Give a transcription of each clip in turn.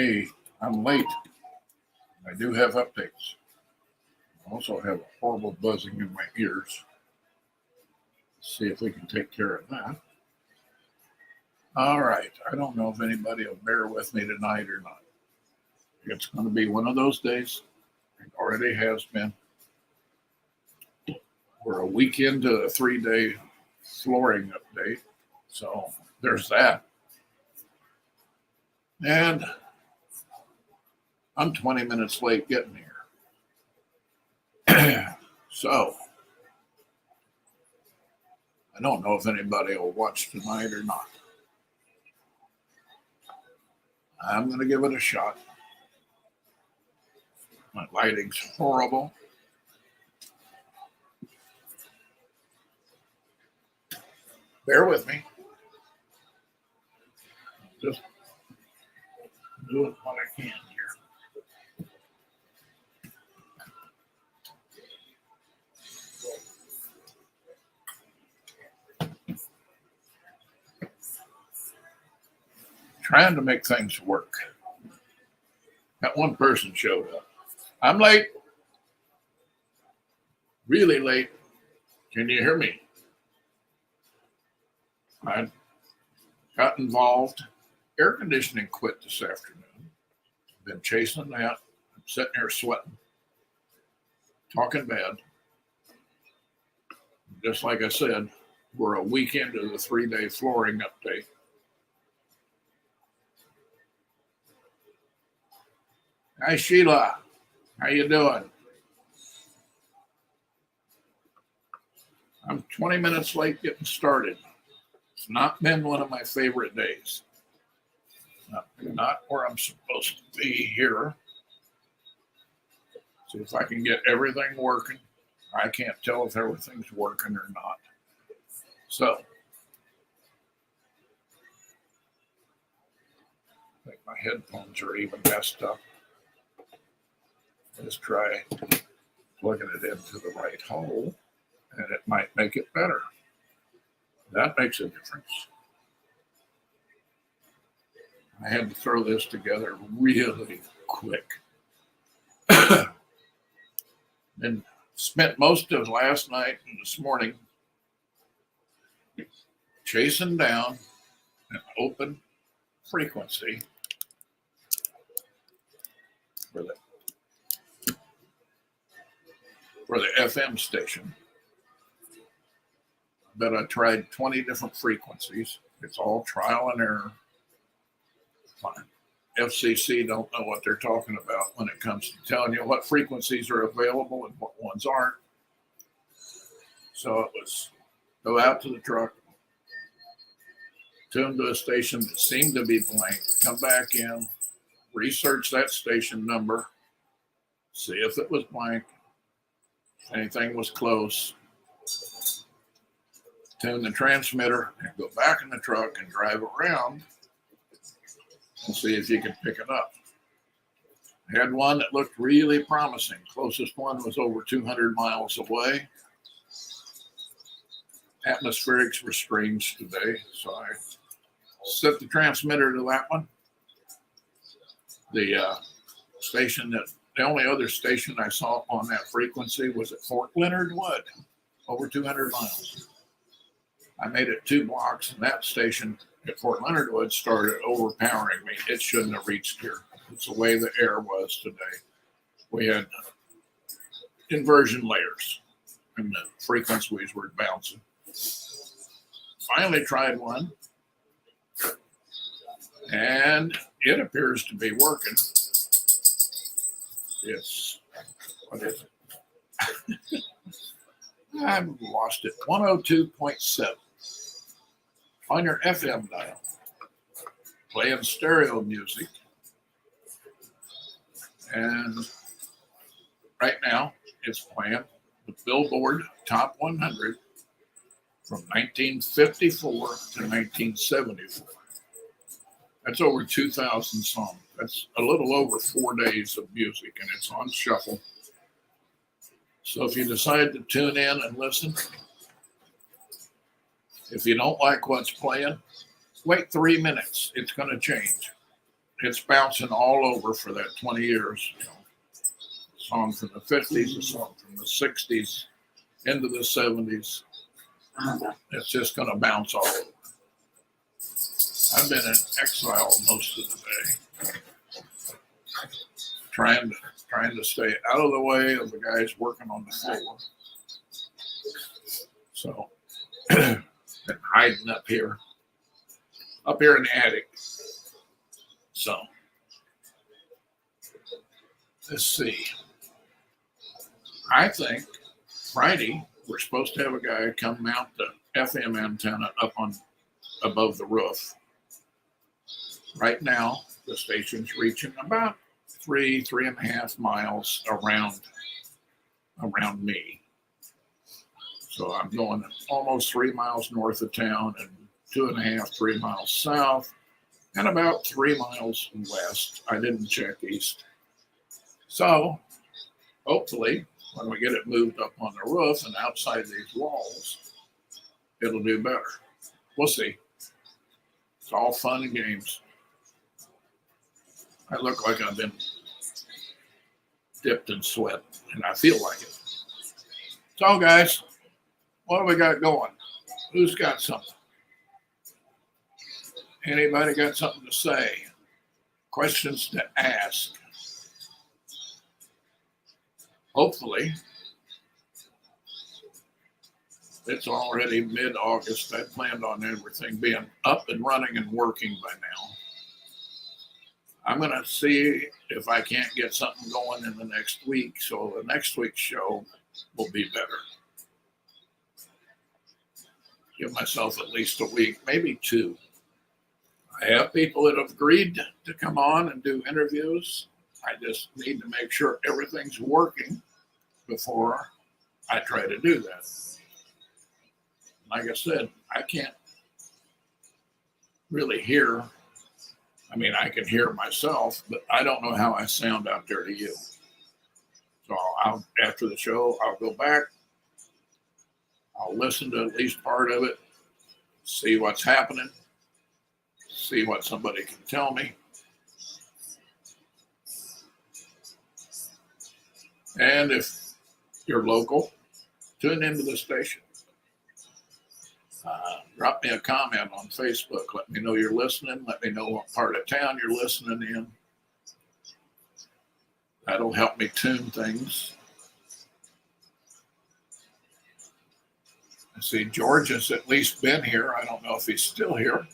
Hey, I'm late. I do have updates. I also have a horrible buzzing in my ears. Let's see if we can take care of that. All right. I don't know if anybody will bear with me tonight or not. It's going to be one of those days. It already has been. We're a week into a 3-day flooring update. So there's that. And I'm 20 minutes late getting here. So I don't know if anybody will watch tonight or not. I'm going to give it a shot. My lighting's horrible. Bear with me. Just doing what I can here. Trying to make things work. That one person showed up. I'm late. Really late. Can you hear me? I got involved. Air conditioning quit this afternoon. Been chasing that. I'm sitting here sweating. Talking bad. Just like I said, we're a week into the 3-day flooring update. Hi, Sheila. How you doing? I'm 20 minutes late getting started. It's not been one of my favorite days. Not where I'm supposed to be here. See if I can get everything working. I can't tell if everything's working or not. So, I think my headphones are even messed up. Let's try plugging it into the right hole, and it might make it better. That makes a difference. I had to throw this together really quick. And spent most of last night and this morning chasing down an open frequency for the FM station. But I tried 20 different frequencies. It's all trial and error. Fine. FCC don't know what they're talking about when it comes to telling you what frequencies are available and what ones aren't. So it was go out to the truck, tune to a station that seemed to be blank, come back in, research that station number, see if it was blank, if anything was close, tune the transmitter, and go back in the truck and drive around and see if you could pick it up. I had one that looked really promising. Closest one was over 200 miles away. Atmospherics were strange today, so I set the transmitter to that one. The only other station I saw on that frequency was at Fort Leonard Wood, over 200 miles. I made it 2 blocks, and that station at Fort Leonard Wood started overpowering me. It shouldn't have reached here. It's the way the air was today. We had inversion layers, and the frequencies were bouncing. Finally tried one, and it appears to be working. What is it? I've lost it. 102.7 on your FM dial. Playing stereo music. And right now it's playing the Billboard Top 100 from 1954 to 1974. That's over 2,000 songs. That's a little over 4 days of music, and it's on shuffle. So if you decide to tune in and listen, if you don't like what's playing, wait 3 minutes. It's going to change. it's bouncing all over for that 20 years. You know, a song from the 50s, a song from the 60s, into the 70s. It's just going to bounce all over. I've been in exile most of the day, trying to stay out of the way of the guys working on the floor. So, been hiding up here in the attic. So, let's see. I think Friday we're supposed to have a guy come mount the FM antenna up on above the roof. Right now, the station's reaching about 3.5 miles around me. So I'm going almost 3 miles north of town and 2.5, 3 miles south, and about 3 miles west. I didn't check east. So hopefully, when we get it moved up on the roof and outside these walls, it'll do better. We'll see. It's all fun and games. I look like I've been dipped in sweat, and I feel like it. So, guys, what do we got going? Who's got something? Anybody got something to say? Questions to ask? Hopefully, it's already mid-August. I planned on everything being up and running and working by now. I'm going to see if I can't get something going in the next week, so the next week's show will be better. Give myself at least a week, maybe 2. I have people that have agreed to come on and do interviews. I just need to make sure everything's working before I try to do that. Like I said, I can't really hear. I mean, I can hear myself, but I don't know how I sound out there to you. So after the show, I'll go back. I'll listen to at least part of it, see what's happening, see what somebody can tell me. And if you're local, tune into the station. Drop me a comment on Facebook. Let me know you're listening. Let me know what part of town you're listening in. That'll help me tune things. I see George has at least been here. I don't know if he's still here.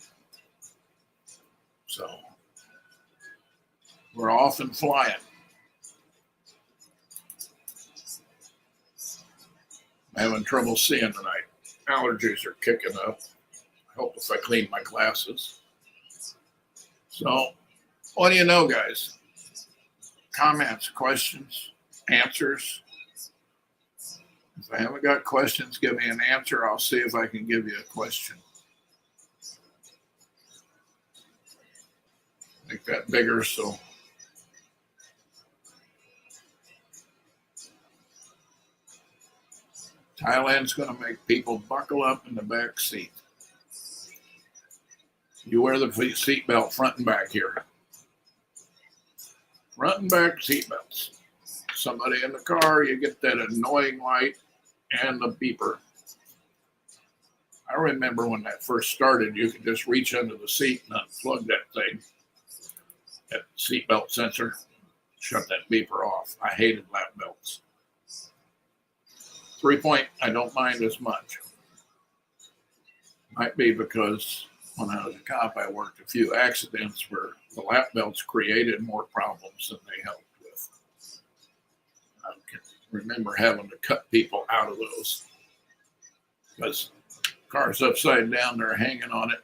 So we're off and flying. I'm having trouble seeing tonight. Allergies are kicking up. I hope if I clean my glasses. So, what do you know, guys? Comments, questions, answers. If I haven't got questions, give me an answer. I'll see if I can give you a question. Make that bigger so. Thailand's going to make people buckle up in the back seat. You wear the seat belt front and back here. Front and back seat belts. Somebody in the car, you get that annoying light and the beeper. I remember when that first started, you could just reach under the seat and unplug that thing, that seatbelt sensor, shut that beeper off. I hated lap belts. 3-point, I don't mind as much. Might be because when I was a cop, I worked a few accidents where the lap belts created more problems than they helped with. I can remember having to cut people out of those because car's upside down, they're hanging on it.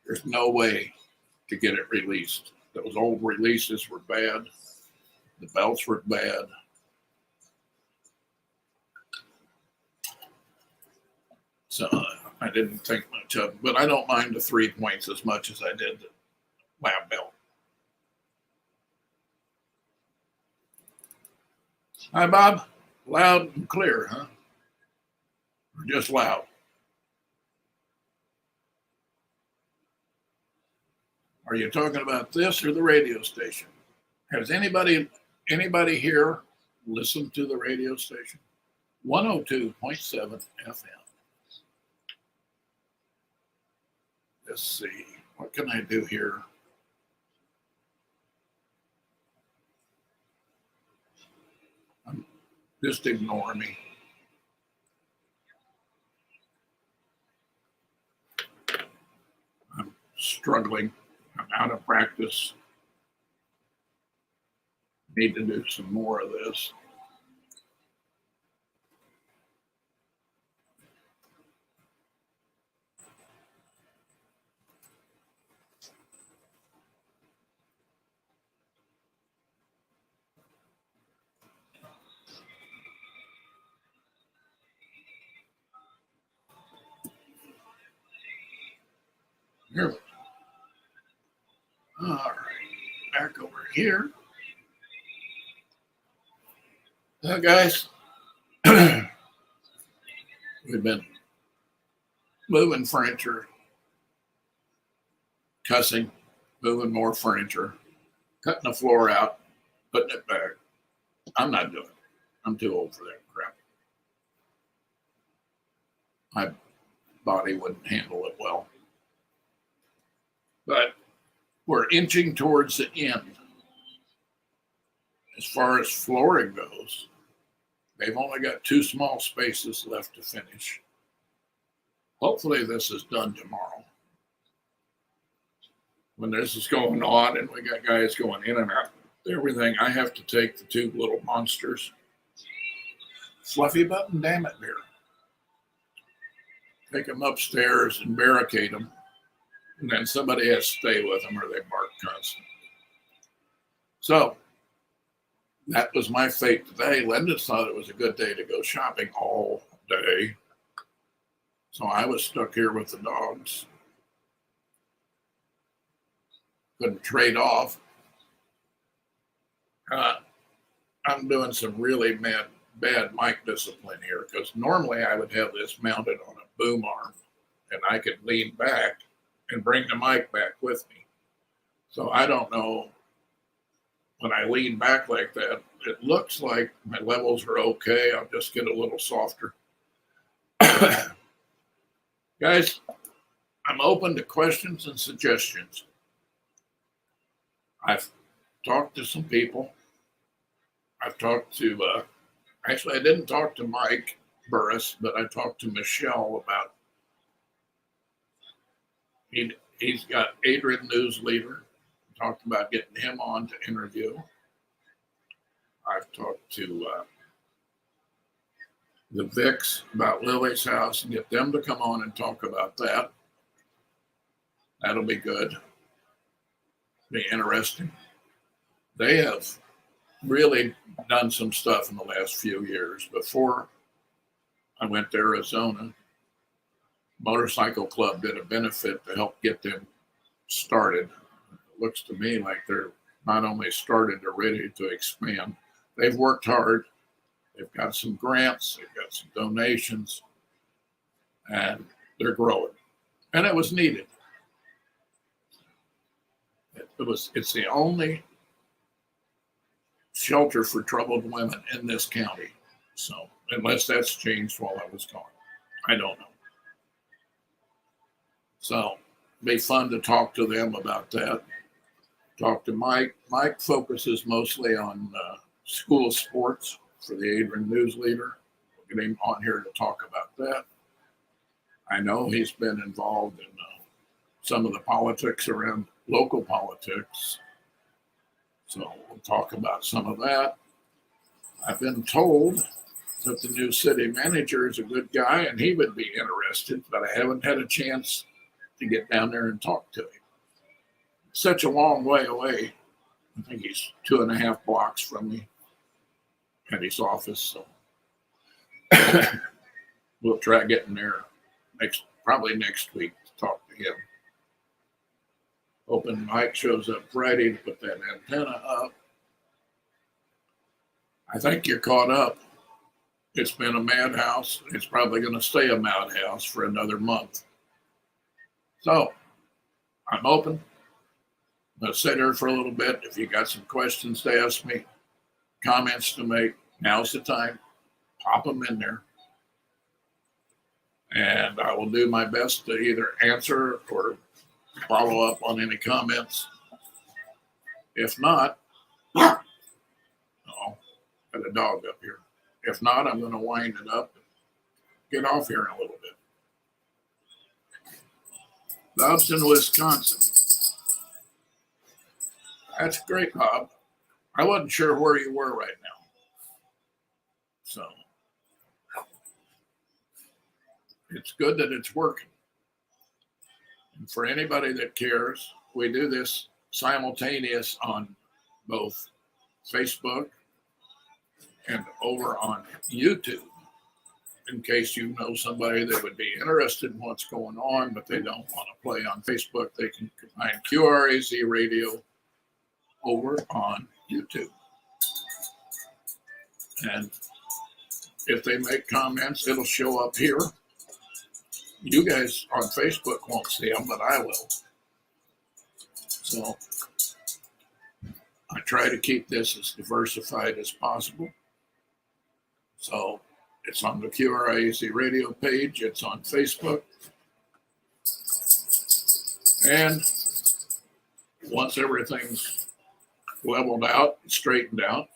There's no way to get it released. Those old releases were bad. The belts were bad. So I didn't think much of it, but I don't mind the 3 points as much as I did the lap belt. Hi, Bob. Loud and clear, huh? Or just loud? Are you talking about this or the radio station? Has anybody here listened to the radio station? 102.7 FM. Let's see. What can I do here? Just ignore me. I'm struggling. I'm out of practice. Need to do some more of this. Here we go. All right, back over here. Now, guys, we've been moving furniture, cussing, moving more furniture, cutting the floor out, putting it back. I'm not doing it. I'm too old for that crap. My body wouldn't handle it well. But we're inching towards the end. As far as flooring goes, they've only got 2 small spaces left to finish. Hopefully this is done tomorrow. When this is going on and we got guys going in and out, everything, I have to take the 2 little monsters. Fluffy button, damn it, bear. Take them upstairs and barricade them. And then somebody has to stay with them or they bark constantly. So that was my fate today. Linda thought it was a good day to go shopping all day. So I was stuck here with the dogs. Couldn't trade off. I'm doing some really bad mic discipline here because normally I would have this mounted on a boom arm and I could lean back and bring the mic back with me. So I don't know, when I lean back like that, it looks like my levels are okay. I'll just get a little softer. Guys, I'm open to questions and suggestions. I've talked to some people. I've talked to, actually I didn't talk to Mike Burris, but I talked to Michelle about, he's got Adrian News Leader. Talked about getting him on to interview. I've talked to the Vicks about Lily's house and get them to come on and talk about that. That'll be good. Be interesting. They have really done some stuff in the last few years. Before I went to Arizona, Motorcycle Club did a benefit to help get them started. It looks to me like they're not only started, they're ready to expand. They've worked hard. They've got some grants, they've got some donations, and they're growing. And it was needed. It's the only shelter for troubled women in this county. So unless that's changed while I was gone, I don't know. So it'd be fun to talk to them about that. Talk to Mike. Mike focuses mostly on school sports for the Adrian News Leader. We'll get him on here to talk about that. I know he's been involved in some of the politics around local politics. So we'll talk about some of that. I've been told that the new city manager is a good guy and he would be interested, but I haven't had a chance to get down there and talk to him. Such a long way away. I think he's 2.5 blocks from me at his office. So we'll try getting there probably next week to talk to him. Hoping Mike shows up Friday to put that antenna up. I think you're caught up. It's been a madhouse. It's probably going to stay a madhouse for another month. So I'm open. I'm going to sit here for a little bit. If you got some questions to ask me, comments to make, now's the time. Pop them in there. And I will do my best to either answer or follow up on any comments. If not, got a dog up here. If not, I'm going to wind it up and get off here in a little bit. Bob's in Wisconsin. That's great, Bob. I wasn't sure where you were right now. So it's good that it's working. And for anybody that cares, we do this simultaneous on both Facebook and over on YouTube. In case you know somebody that would be interested in what's going on, but they don't want to play on Facebook, they can find QRAZ Radio over on YouTube. And if they make comments, it'll show up here. You guys on Facebook won't see them, but I will. So I try to keep this as diversified as possible. So it's on the QRAZ radio page. It's on Facebook. And once everything's leveled out, straightened out,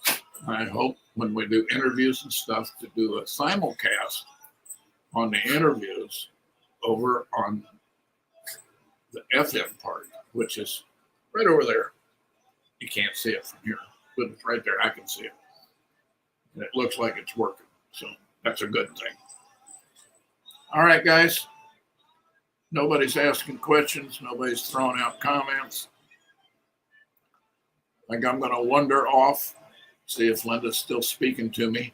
I hope when we do interviews and stuff to do a simulcast on the interviews over on the FM part, which is right over there. You can't see it from here, but it's right there. I can see it. And it looks like it's working. So that's a good thing. All right, guys. Nobody's asking questions. Nobody's throwing out comments. I think I'm going to wander off, see if Linda's still speaking to me.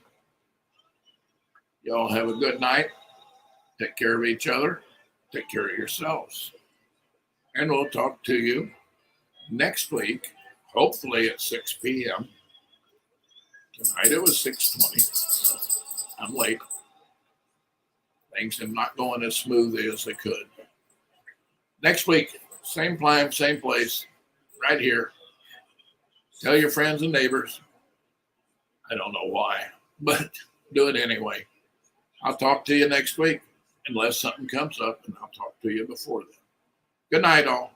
Y'all have a good night. Take care of each other. Take care of yourselves. And we'll talk to you next week, hopefully at 6 p.m. Tonight it was 6:20. So I'm late. Things are not going as smoothly as they could. Next week, same time, same place, right here. Tell your friends and neighbors. I don't know why, but do it anyway. I'll talk to you next week, unless something comes up, and I'll talk to you before then. Good night, all.